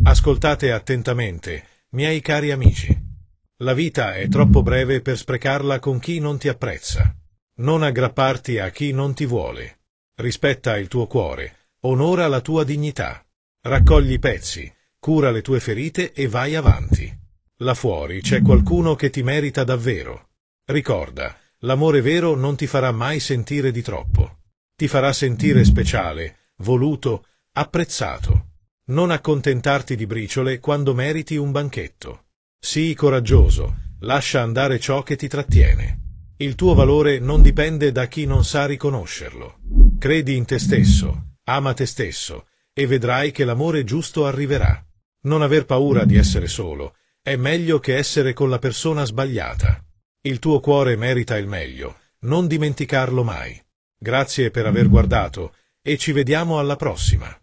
Ascoltate attentamente, miei cari amici. La vita è troppo breve per sprecarla con chi non ti apprezza. Non aggrapparti a chi non ti vuole. Rispetta il tuo cuore, onora la tua dignità. Raccogli i pezzi, cura le tue ferite e vai avanti. Là fuori c'è qualcuno che ti merita davvero. Ricorda, l'amore vero non ti farà mai sentire di troppo. Ti farà sentire speciale, voluto, apprezzato. Non accontentarti di briciole quando meriti un banchetto. Sii coraggioso, lascia andare ciò che ti trattiene. Il tuo valore non dipende da chi non sa riconoscerlo. Credi in te stesso, ama te stesso, e vedrai che l'amore giusto arriverà. Non aver paura di essere solo, è meglio che essere con la persona sbagliata. Il tuo cuore merita il meglio, non dimenticarlo mai. Grazie per aver guardato, e ci vediamo alla prossima.